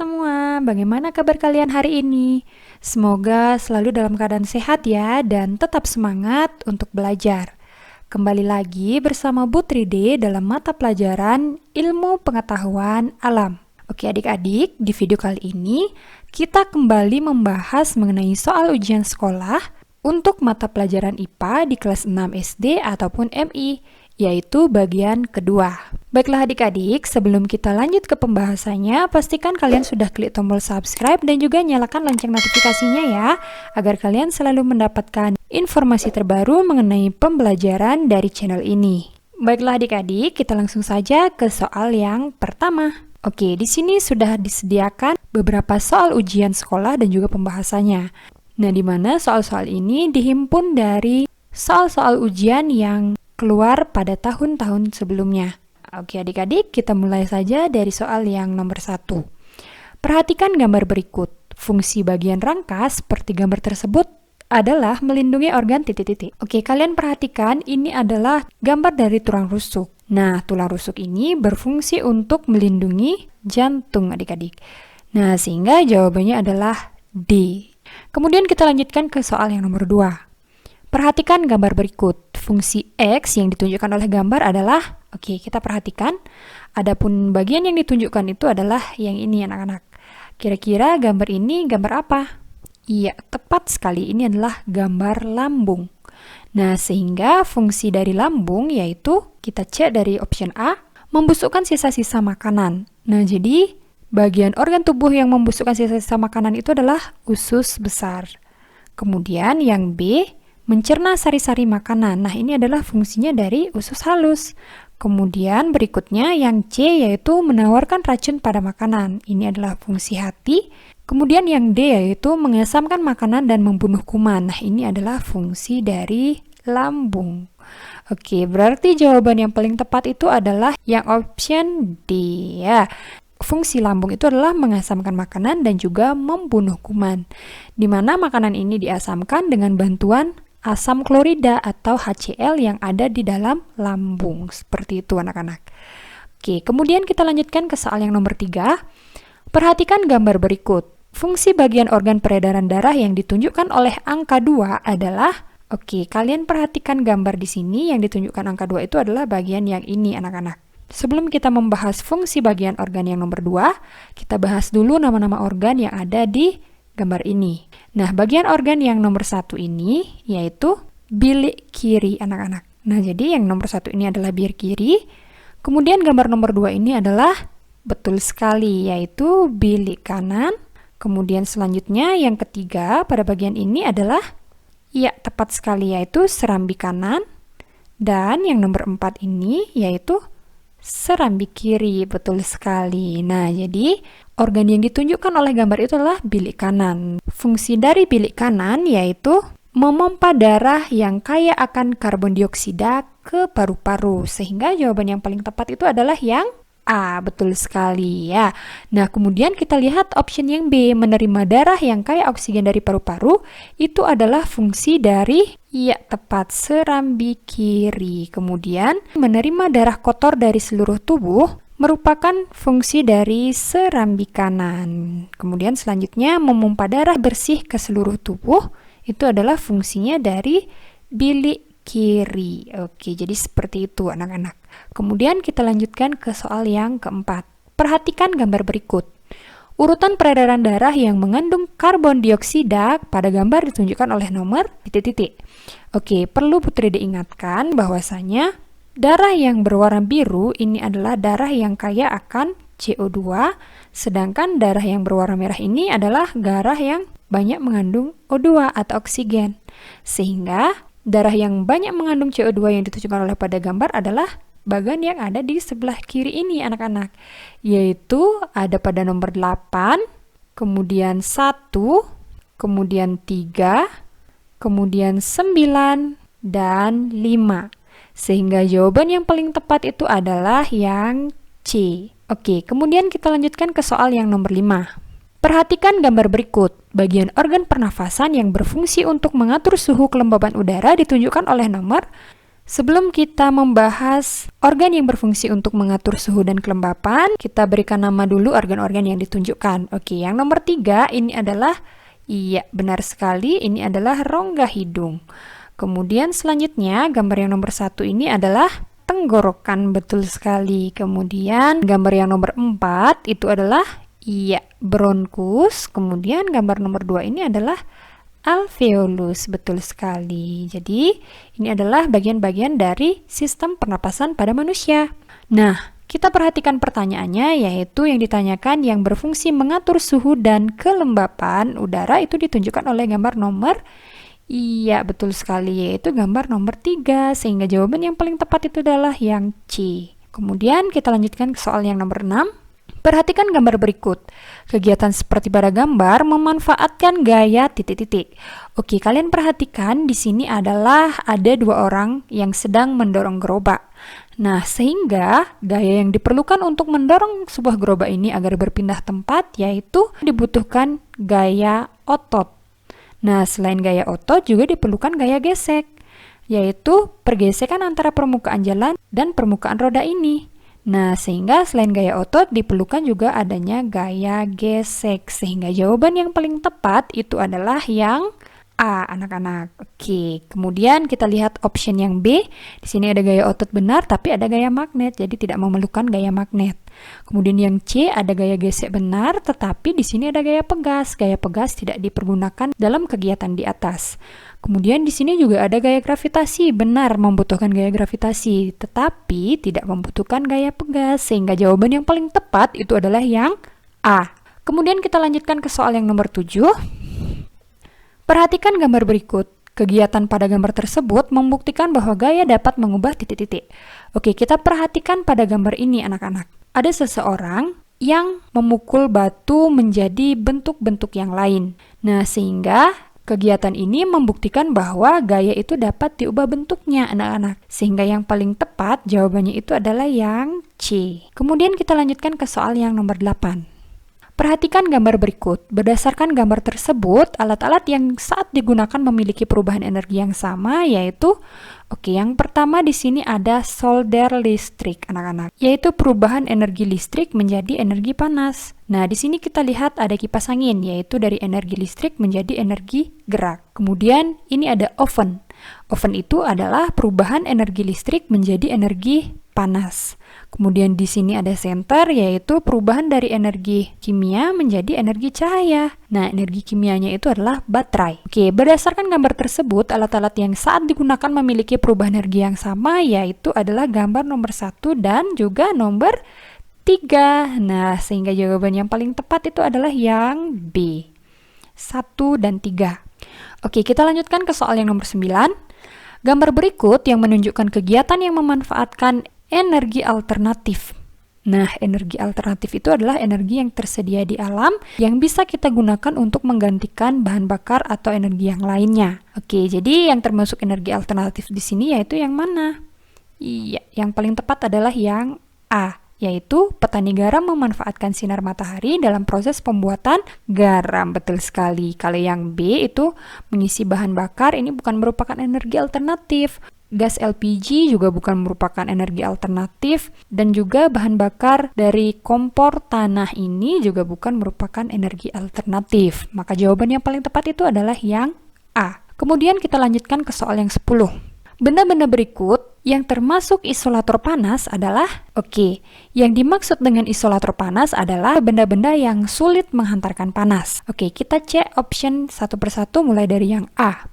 semua, bagaimana kabar kalian hari ini? Semoga selalu dalam keadaan sehat ya dan tetap semangat untuk belajar. Kembali lagi bersama Bu Tride dalam mata pelajaran Ilmu Pengetahuan Alam. Oke adik-adik, di video kali ini kita kembali membahas mengenai soal ujian sekolah untuk mata pelajaran IPA di kelas 6 SD ataupun MI, yaitu bagian kedua. Baiklah adik-adik, sebelum kita lanjut ke pembahasannya, pastikan kalian sudah klik tombol subscribe dan juga nyalakan lonceng notifikasinya ya, agar kalian selalu mendapatkan informasi terbaru mengenai pembelajaran dari channel ini. Baiklah adik-adik, kita langsung saja ke soal yang pertama. Oke, di sini sudah disediakan beberapa soal ujian sekolah dan juga pembahasannya. Nah, di mana soal-soal ini dihimpun dari soal-soal ujian yang keluar pada tahun-tahun sebelumnya. Oke adik-adik, kita mulai saja dari soal yang nomor 1. Perhatikan gambar berikut. Fungsi bagian rangka seperti gambar tersebut adalah melindungi organ titik-titik. Oke, kalian perhatikan ini adalah gambar dari tulang rusuk. Nah, tulang rusuk ini berfungsi untuk melindungi jantung adik-adik. Nah, sehingga jawabannya adalah D. Kemudian kita lanjutkan ke soal yang nomor 2. Perhatikan gambar berikut. Fungsi X yang ditunjukkan oleh gambar adalah, oke, kita perhatikan. Adapun bagian yang ditunjukkan itu adalah yang ini anak-anak. Kira-kira gambar ini gambar apa? Iya, tepat sekali. Ini adalah gambar lambung. Nah, sehingga fungsi dari lambung yaitu kita cek dari option A, membusukkan sisa-sisa makanan. Nah, jadi bagian organ tubuh yang membusukkan sisa-sisa makanan itu adalah usus besar. Kemudian yang B, mencerna sari-sari makanan. Nah, ini adalah fungsinya dari usus halus. Kemudian berikutnya yang C yaitu menawarkan racun pada makanan. Ini adalah fungsi hati. Kemudian yang D yaitu mengasamkan makanan dan membunuh kuman. Nah, ini adalah fungsi dari lambung. Oke, berarti jawaban yang paling tepat itu adalah yang option D ya. Fungsi lambung itu adalah mengasamkan makanan dan juga membunuh kuman. Di mana makanan ini diasamkan dengan bantuan asam klorida atau HCl yang ada di dalam lambung. Seperti itu anak-anak. Oke, kemudian kita lanjutkan ke soal yang nomor 3. Perhatikan gambar berikut. Fungsi bagian organ peredaran darah yang ditunjukkan oleh angka 2 adalah, oke, kalian perhatikan gambar di sini yang ditunjukkan angka 2 itu adalah bagian yang ini anak-anak. Sebelum kita membahas fungsi bagian organ yang nomor 2, kita bahas dulu nama-nama organ yang ada di gambar ini. Nah, bagian organ yang nomor 1 ini yaitu bilik kiri anak-anak. Nah, jadi yang nomor 1 ini adalah bilik kiri. Kemudian gambar nomor 2 ini adalah betul sekali yaitu bilik kanan. Kemudian selanjutnya yang ketiga pada bagian ini adalah ya tepat sekali yaitu serambi kanan. Dan yang nomor 4 ini yaitu serambi kiri, betul sekali. Nah, jadi organ yang ditunjukkan oleh gambar itu adalah bilik kanan. Fungsi dari bilik kanan yaitu memompa darah yang kaya akan karbon dioksida ke paru-paru. Sehingga jawaban yang paling tepat itu adalah yang A, betul sekali ya. Nah, kemudian kita lihat option yang B, menerima darah yang kaya oksigen dari paru-paru, itu adalah fungsi dari, ya tepat, serambi kiri. Kemudian, menerima darah kotor dari seluruh tubuh, merupakan fungsi dari serambi kanan. Kemudian selanjutnya, memompa darah bersih ke seluruh tubuh, itu adalah fungsinya dari bilik kiri. Oke, jadi seperti itu anak-anak. Kemudian kita lanjutkan ke soal yang keempat. Perhatikan gambar berikut. Urutan peredaran darah yang mengandung karbon dioksida pada gambar ditunjukkan oleh nomor titik-titik. Oke, perlu Putri diingatkan bahwasanya darah yang berwarna biru ini adalah darah yang kaya akan CO2, sedangkan darah yang berwarna merah ini adalah darah yang banyak mengandung O2 atau oksigen. Sehingga darah yang banyak mengandung CO2 yang ditunjukkan oleh pada gambar adalah bagian yang ada di sebelah kiri ini anak-anak. Yaitu ada pada nomor 8, kemudian 1, kemudian 3, kemudian 9, dan 5. Sehingga jawaban yang paling tepat itu adalah yang C. Oke, kemudian kita lanjutkan ke soal yang nomor 5. Perhatikan gambar berikut. Bagian organ pernafasan yang berfungsi untuk mengatur suhu kelembaban udara ditunjukkan oleh nomor Sebelum kita membahas organ yang berfungsi untuk mengatur suhu dan kelembapan, kita berikan nama dulu organ-organ yang ditunjukkan. Oke, yang nomor 3 ini adalah, iya benar sekali, ini adalah rongga hidung. Kemudian selanjutnya gambar yang nomor 1 ini adalah tenggorokan, betul sekali. Kemudian gambar yang nomor 4 itu adalah, iya, bronkus. Kemudian gambar nomor 2 ini adalah alveolus, betul sekali. Jadi, ini adalah bagian-bagian dari sistem pernapasan pada manusia. Nah, kita perhatikan pertanyaannya, yaitu yang ditanyakan yang berfungsi mengatur suhu dan kelembapan udara itu ditunjukkan oleh gambar nomor, iya betul sekali, yaitu gambar nomor 3, sehingga jawaban yang paling tepat itu adalah yang C. Kemudian kita lanjutkan ke soal yang nomor 6. Perhatikan gambar berikut. Kegiatan seperti pada gambar memanfaatkan gaya titik-titik. Oke, kalian perhatikan di sini adalah ada 2 orang yang sedang mendorong gerobak. Nah, sehingga gaya yang diperlukan untuk mendorong sebuah gerobak ini agar berpindah tempat yaitu dibutuhkan gaya otot. Nah, selain gaya otot juga diperlukan gaya gesek, yaitu pergesekan antara permukaan jalan dan permukaan roda ini. Nah, sehingga selain gaya otot diperlukan juga adanya gaya gesek, sehingga jawaban yang paling tepat itu adalah yang A, anak-anak. Oke, kemudian kita lihat option yang B. Di sini ada gaya otot benar, tapi ada gaya magnet, jadi tidak memerlukan gaya magnet. Kemudian yang C ada gaya gesek benar, tetapi di sini ada gaya pegas. Gaya pegas tidak dipergunakan dalam kegiatan di atas. Kemudian di sini juga ada gaya gravitasi, benar membutuhkan gaya gravitasi, tetapi tidak membutuhkan gaya pegas, sehingga jawaban yang paling tepat itu adalah yang A. Kemudian kita lanjutkan ke soal yang nomor 7. Perhatikan gambar berikut. Kegiatan pada gambar tersebut membuktikan bahwa gaya dapat mengubah titik-titik. Oke, kita perhatikan pada gambar ini anak-anak. Ada seseorang yang memukul batu menjadi bentuk-bentuk yang lain. Nah, sehingga kegiatan ini membuktikan bahwa gaya itu dapat diubah bentuknya anak-anak. Sehingga yang paling tepat jawabannya itu adalah yang C. Kemudian kita lanjutkan ke soal yang nomor 8. Perhatikan gambar berikut. Berdasarkan gambar tersebut, alat-alat yang saat digunakan memiliki perubahan energi yang sama, yaitu, oke, yang pertama di sini ada solder listrik, anak-anak, yaitu perubahan energi listrik menjadi energi panas. Nah, di sini kita lihat ada kipas angin, yaitu dari energi listrik menjadi energi gerak. Kemudian ini ada oven. Oven itu adalah perubahan energi listrik menjadi energi panas. Kemudian di sini ada senter, yaitu perubahan dari energi kimia menjadi energi cahaya. Nah, energi kimianya itu adalah baterai. Oke, berdasarkan gambar tersebut, alat-alat yang saat digunakan memiliki perubahan energi yang sama, yaitu adalah gambar nomor 1 dan juga nomor 3. Nah, sehingga jawaban yang paling tepat itu adalah yang B. 1 dan 3. Oke, kita lanjutkan ke soal yang nomor 9. Gambar berikut yang menunjukkan kegiatan yang memanfaatkan energi alternatif. Nah, energi alternatif itu adalah energi yang tersedia di alam yang bisa kita gunakan untuk menggantikan bahan bakar atau energi yang lainnya. Oke, jadi yang termasuk energi alternatif di sini yaitu yang mana? Iya, yang paling tepat adalah yang A, yaitu petani garam memanfaatkan sinar matahari dalam proses pembuatan garam. Betul sekali. Kalau yang B itu mengisi bahan bakar, ini bukan merupakan energi alternatif. Gas LPG juga bukan merupakan energi alternatif, dan juga bahan bakar dari kompor tanah ini juga bukan merupakan energi alternatif. Maka jawaban yang paling tepat itu adalah yang A. Kemudian kita lanjutkan ke soal yang 10. Benda-benda berikut yang termasuk isolator panas adalah, oke, yang dimaksud dengan isolator panas adalah benda-benda yang sulit menghantarkan panas. Oke, kita cek option satu persatu mulai dari yang A.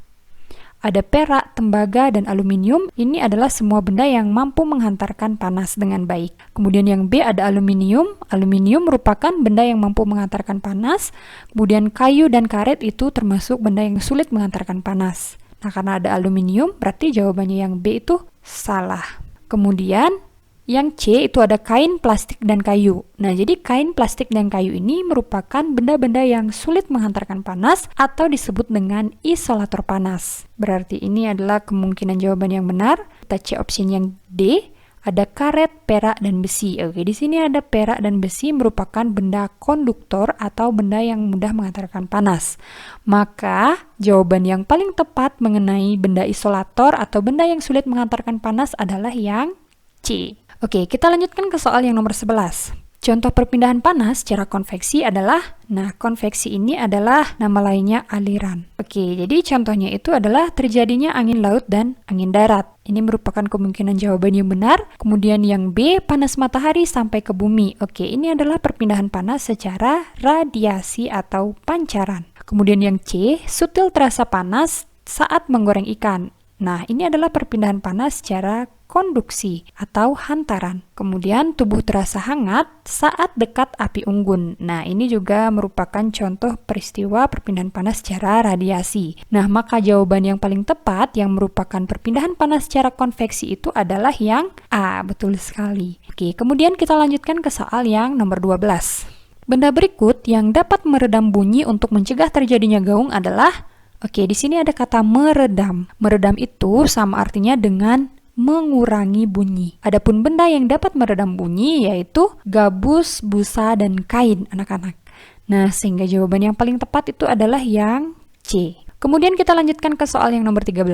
Ada perak, tembaga, dan aluminium. Ini adalah semua benda yang mampu menghantarkan panas dengan baik. Kemudian yang B ada aluminium. Aluminium merupakan benda yang mampu menghantarkan panas. Kemudian kayu dan karet itu termasuk benda yang sulit menghantarkan panas. Nah, karena ada aluminium, berarti jawabannya yang B itu salah. Kemudian yang C itu ada kain, plastik, dan kayu. Nah, jadi kain, plastik, dan kayu ini merupakan benda-benda yang sulit menghantarkan panas atau disebut dengan isolator panas. Berarti ini adalah kemungkinan jawaban yang benar. Kita cek option yang D, ada karet, perak, dan besi. Oke, di sini ada perak dan besi merupakan benda konduktor atau benda yang mudah mengantarkan panas. Maka, jawaban yang paling tepat mengenai benda isolator atau benda yang sulit mengantarkan panas adalah yang C. Oke, kita lanjutkan ke soal yang nomor 11. Contoh perpindahan panas secara konveksi adalah, konveksi ini adalah nama lainnya aliran. Oke, jadi contohnya itu adalah terjadinya angin laut dan angin darat. Ini merupakan kemungkinan jawaban yang benar. Kemudian yang B, panas matahari sampai ke bumi. Oke, ini adalah perpindahan panas secara radiasi atau pancaran. Kemudian yang C, sutil terasa panas saat menggoreng ikan. Nah, ini adalah perpindahan panas secara konduksi atau hantaran. Kemudian tubuh terasa hangat saat dekat api unggun. Nah, ini juga merupakan contoh peristiwa perpindahan panas secara radiasi. Nah, maka jawaban yang paling tepat yang merupakan perpindahan panas secara konveksi itu adalah yang A. Betul sekali. Oke, kemudian kita lanjutkan ke soal yang nomor 12. Benda berikut yang dapat meredam bunyi untuk mencegah terjadinya gaung adalah, oke, di sini ada kata meredam. Meredam itu sama artinya dengan mengurangi bunyi. Adapun benda yang dapat meredam bunyi yaitu gabus, busa, dan kain, anak-anak. Nah, sehingga jawaban yang paling tepat itu adalah yang C. Kemudian kita lanjutkan ke soal yang nomor 13.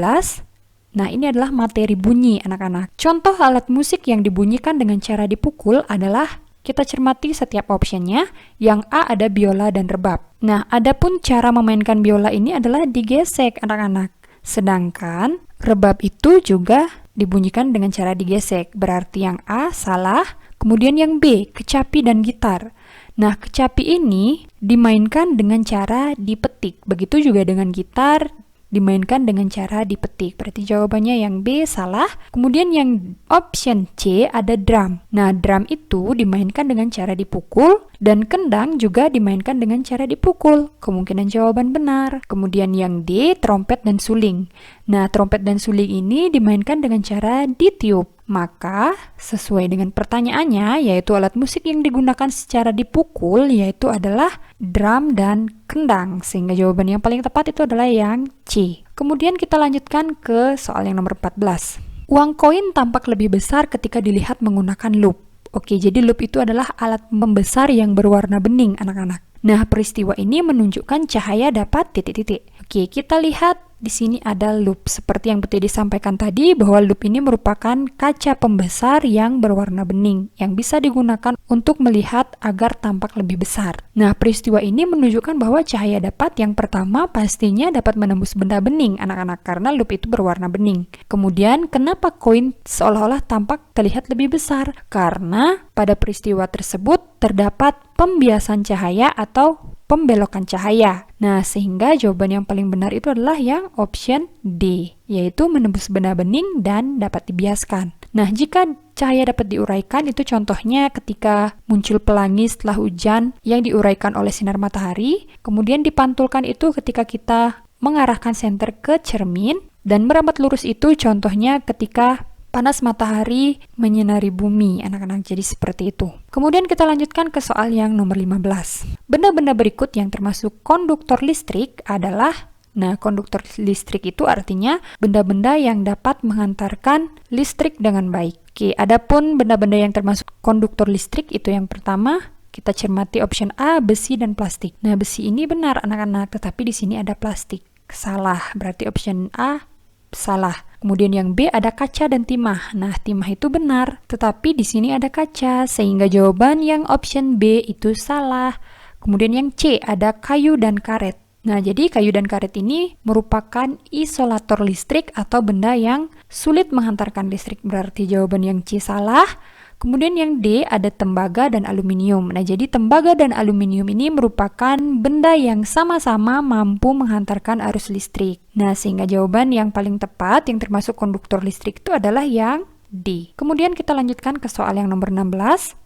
Nah, ini adalah materi bunyi, anak-anak. Contoh alat musik yang dibunyikan dengan cara dipukul adalah, kita cermati setiap optionnya. Yang A ada biola dan rebab. Nah, adapun cara memainkan biola ini adalah digesek, anak-anak. Sedangkan rebab itu juga dibunyikan dengan cara digesek. Berarti yang A salah. Kemudian yang B, kecapi dan gitar. Nah, kecapi ini dimainkan dengan cara dipetik. Begitu juga dengan gitar dimainkan dengan cara dipetik. Berarti jawabannya yang B salah. Kemudian yang option C ada drum. Nah, drum itu dimainkan dengan cara dipukul dan kendang juga dimainkan dengan cara dipukul. Kemungkinan jawaban benar. Kemudian yang D, trompet dan suling. Nah, trompet dan suling ini dimainkan dengan cara ditiup. Maka, sesuai dengan pertanyaannya, yaitu alat musik yang digunakan secara dipukul, yaitu adalah drum dan kendang. Sehingga jawaban yang paling tepat itu adalah yang C. Kemudian kita lanjutkan ke soal yang nomor 14. Uang koin tampak lebih besar ketika dilihat menggunakan lup. Oke, jadi lup itu adalah alat membesar yang berwarna bening, anak-anak. Nah, peristiwa ini menunjukkan cahaya dapat titik-titik. Oke, kita lihat di sini ada lup. Seperti yang Putri disampaikan tadi, bahwa lup ini merupakan kaca pembesar yang berwarna bening, yang bisa digunakan untuk melihat agar tampak lebih besar. Nah, peristiwa ini menunjukkan bahwa cahaya dapat yang pertama pastinya dapat menembus benda bening, anak-anak, karena lup itu berwarna bening. Kemudian, kenapa koin seolah-olah tampak terlihat lebih besar? Karena pada peristiwa tersebut terdapat pembiasan cahaya atau pembelokan cahaya. Nah, sehingga jawaban yang paling benar itu adalah yang option D, yaitu menembus benda bening dan dapat dibiaskan. Nah, jika cahaya dapat diuraikan, itu contohnya ketika muncul pelangi setelah hujan yang diuraikan oleh sinar matahari, kemudian dipantulkan itu ketika kita mengarahkan senter ke cermin, dan merambat lurus itu contohnya ketika panas matahari menyinari bumi, anak-anak. Jadi seperti itu. Kemudian kita lanjutkan ke soal yang nomor 15. Benda-benda berikut yang termasuk konduktor listrik adalah, nah, konduktor listrik itu artinya benda-benda yang dapat menghantarkan listrik dengan baik. Oke, adapun benda-benda yang termasuk konduktor listrik itu yang pertama, kita cermati option A, besi dan plastik. Nah, besi ini benar, anak-anak, tetapi di sini ada plastik. Salah, berarti option A salah. Kemudian yang B ada kaca dan timah. Nah, timah itu benar, tetapi di sini ada kaca, sehingga jawaban yang option B itu salah. Kemudian yang C ada kayu dan karet. Nah, jadi kayu dan karet ini merupakan isolator listrik atau benda yang sulit menghantarkan listrik. Berarti jawaban yang C salah. Kemudian yang D ada tembaga dan aluminium. Nah, jadi tembaga dan aluminium ini merupakan benda yang sama-sama mampu menghantarkan arus listrik. Nah, sehingga jawaban yang paling tepat yang termasuk konduktor listrik itu adalah yang D. Kemudian kita lanjutkan ke soal yang nomor 16.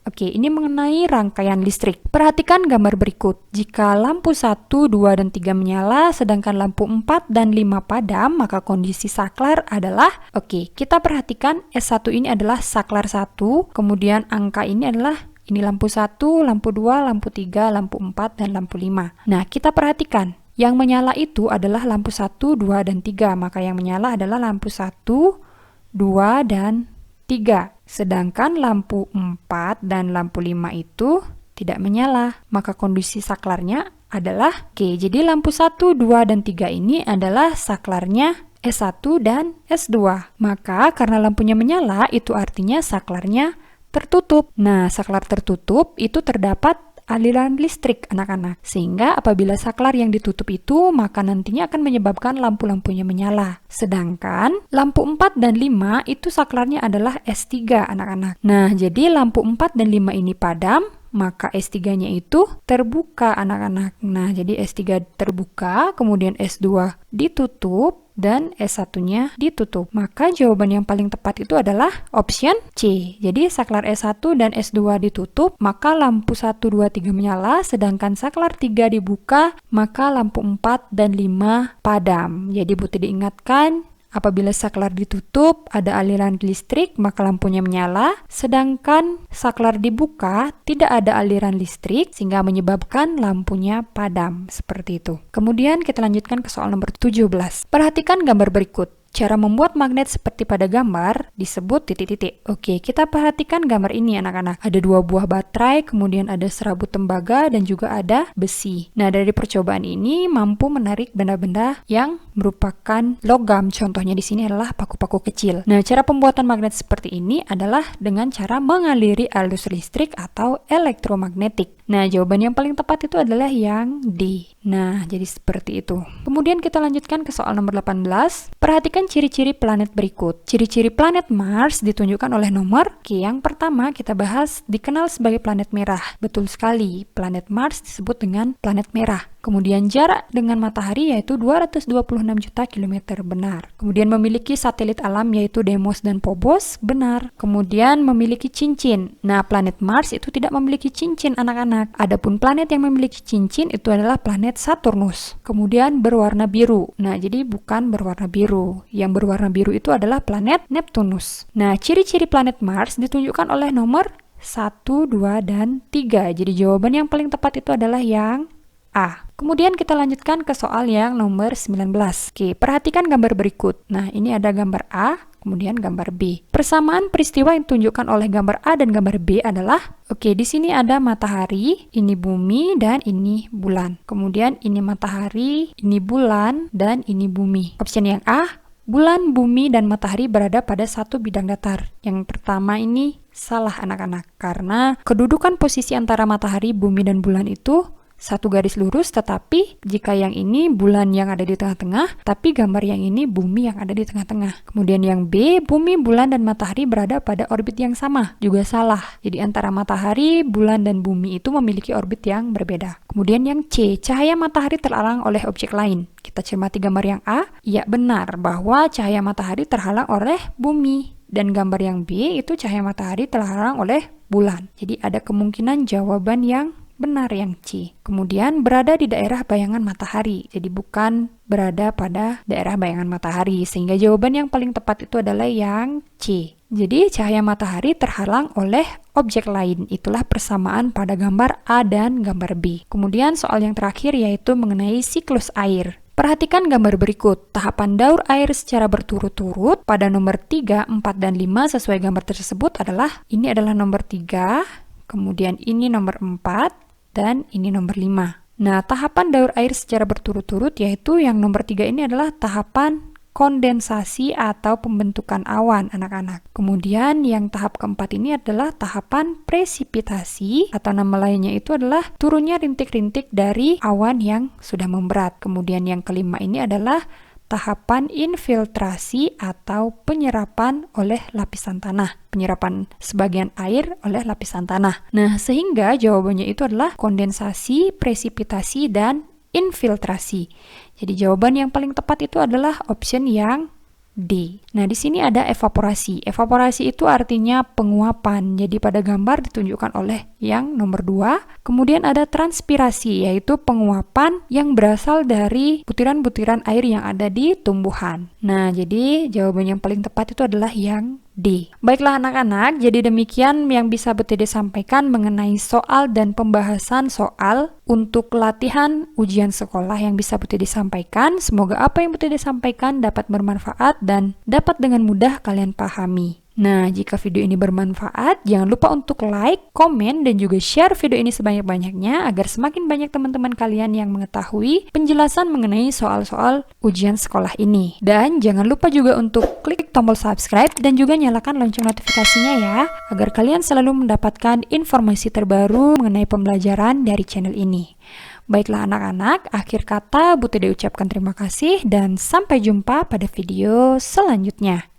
Oke, ini mengenai rangkaian listrik. Perhatikan gambar berikut. Jika lampu 1, 2, dan 3 menyala, sedangkan lampu 4 dan 5 padam, maka kondisi saklar adalah, oke, kita perhatikan S1 ini adalah saklar 1, kemudian angka ini adalah, ini lampu 1, lampu 2, lampu 3, lampu 4, dan lampu 5. Nah, kita perhatikan. Yang menyala itu adalah lampu 1, 2, dan 3, maka yang menyala adalah lampu 1, 2, dan 3. Sedangkan lampu 4 dan lampu 5 itu tidak menyala. Maka kondisi saklarnya adalah K. Jadi lampu 1, 2, dan 3 ini adalah saklarnya S1 dan S2. Maka karena lampunya menyala, itu artinya saklarnya tertutup. Nah, saklar tertutup itu terdapat aliran listrik anak-anak. Sehingga apabila saklar yang ditutup itu, maka nantinya akan menyebabkan lampu-lampunya menyala. Sedangkan lampu 4 dan 5 itu saklarnya adalah S3 anak-anak. Nah, jadi lampu 4 dan 5 ini padam, maka S3-nya itu terbuka anak-anak. Nah, jadi S3 terbuka, kemudian S2 ditutup, dan S1-nya ditutup. Maka jawaban yang paling tepat itu adalah option C. Jadi saklar S1 dan S2 ditutup, maka lampu 1, 2, 3 menyala, sedangkan saklar 3 dibuka, maka lampu 4 dan 5 padam. Jadi butuh diingatkan, apabila saklar ditutup, ada aliran listrik, maka lampunya menyala. Sedangkan saklar dibuka, tidak ada aliran listrik, sehingga menyebabkan lampunya padam. Seperti itu. Kemudian kita lanjutkan ke soal nomor 17. Perhatikan gambar berikut. Cara membuat magnet seperti pada gambar disebut titik-titik. Oke, kita perhatikan gambar ini anak-anak. Ada 2 buah baterai, kemudian ada serabut tembaga, dan juga ada besi. Nah, dari percobaan ini mampu menarik benda-benda yang merupakan logam. Contohnya di sini adalah paku-paku kecil. Nah, cara pembuatan magnet seperti ini adalah dengan cara mengaliri arus listrik atau elektromagnetik. Nah, jawaban yang paling tepat itu adalah yang D. Nah, jadi seperti itu. Kemudian kita lanjutkan ke soal nomor 18. Perhatikan ciri-ciri planet berikut. Ciri-ciri planet Mars ditunjukkan oleh nomor. Oke, yang pertama kita bahas dikenal sebagai planet merah. Betul sekali, planet Mars disebut dengan planet merah. Kemudian jarak dengan matahari yaitu 226 juta kilometer, benar. Kemudian memiliki satelit alam yaitu Deimos dan Phobos, benar. Kemudian memiliki cincin. Nah, planet Mars itu tidak memiliki cincin anak-anak. Adapun planet yang memiliki cincin itu adalah planet Saturnus. Kemudian berwarna biru. Nah, jadi bukan berwarna biru. Yang berwarna biru itu adalah planet Neptunus. Nah, ciri-ciri planet Mars ditunjukkan oleh nomor 1, 2, dan 3. Jadi jawaban yang paling tepat itu adalah yang A. Kemudian kita lanjutkan ke soal yang nomor 19. Oke, perhatikan gambar berikut. Nah, ini ada gambar A, kemudian gambar B. Persamaan peristiwa yang ditunjukkan oleh gambar A dan gambar B adalah, oke, di sini ada matahari, ini bumi, dan ini bulan. Kemudian ini matahari, ini bulan, dan ini bumi. Option yang A, bulan, bumi, dan matahari berada pada satu bidang datar. Yang pertama ini salah anak-anak, karena kedudukan posisi antara matahari, bumi, dan bulan itu satu garis lurus, tetapi jika yang ini bulan yang ada di tengah-tengah, tapi gambar yang ini bumi yang ada di tengah-tengah. Kemudian yang B, bumi, bulan, dan matahari berada pada orbit yang sama, juga salah. Jadi antara matahari, bulan, dan bumi itu memiliki orbit yang berbeda. Kemudian yang C, cahaya matahari terhalang oleh objek lain. Kita cermati gambar yang A, ya benar bahwa cahaya matahari terhalang oleh bumi. Dan gambar yang B itu cahaya matahari terhalang oleh bulan. Jadi ada kemungkinan jawaban yang benar yang C. Kemudian berada di daerah bayangan matahari. Jadi bukan berada pada daerah bayangan matahari. Sehingga jawaban yang paling tepat itu adalah yang C. Jadi cahaya matahari terhalang oleh objek lain. Itulah persamaan pada gambar A dan gambar B. Kemudian soal yang terakhir yaitu mengenai siklus air. Perhatikan gambar berikut. Tahapan daur air secara berturut-turut pada nomor 3, 4, dan 5 sesuai gambar tersebut adalah, ini adalah nomor 3, kemudian ini nomor 4, dan ini nomor 5. Nah, tahapan daur air secara berturut-turut yaitu yang nomor 3 ini adalah tahapan kondensasi atau pembentukan awan, anak-anak. Kemudian yang tahap keempat ini adalah tahapan presipitasi atau nama lainnya itu adalah turunnya rintik-rintik dari awan yang sudah memberat. Kemudian yang kelima ini adalah tahapan infiltrasi atau penyerapan oleh lapisan tanah. Penyerapan sebagian air oleh lapisan tanah. Nah, sehingga jawabannya itu adalah kondensasi, presipitasi, dan infiltrasi. Jadi jawaban yang paling tepat itu adalah option yang D. Nah, di sini ada evaporasi. Evaporasi itu artinya penguapan. Jadi pada gambar ditunjukkan oleh yang nomor 2. Kemudian ada transpirasi, yaitu penguapan yang berasal dari butiran-butiran air yang ada di tumbuhan. Nah, jadi jawaban yang paling tepat itu adalah yang D. Baiklah anak-anak, jadi demikian yang bisa BTD sampaikan mengenai soal dan pembahasan soal untuk latihan ujian sekolah yang bisa BTD sampaikan. Semoga apa yang BTD sampaikan dapat bermanfaat dan dapat dengan mudah kalian pahami. Nah, jika video ini bermanfaat, jangan lupa untuk like, komen, dan juga share video ini sebanyak-banyaknya agar semakin banyak teman-teman kalian yang mengetahui penjelasan mengenai soal-soal ujian sekolah ini. Dan jangan lupa juga untuk klik tombol subscribe dan juga nyalakan lonceng notifikasinya ya, agar kalian selalu mendapatkan informasi terbaru mengenai pembelajaran dari channel ini. Baiklah anak-anak, akhir kata Bu Tede ucapkan terima kasih dan sampai jumpa pada video selanjutnya.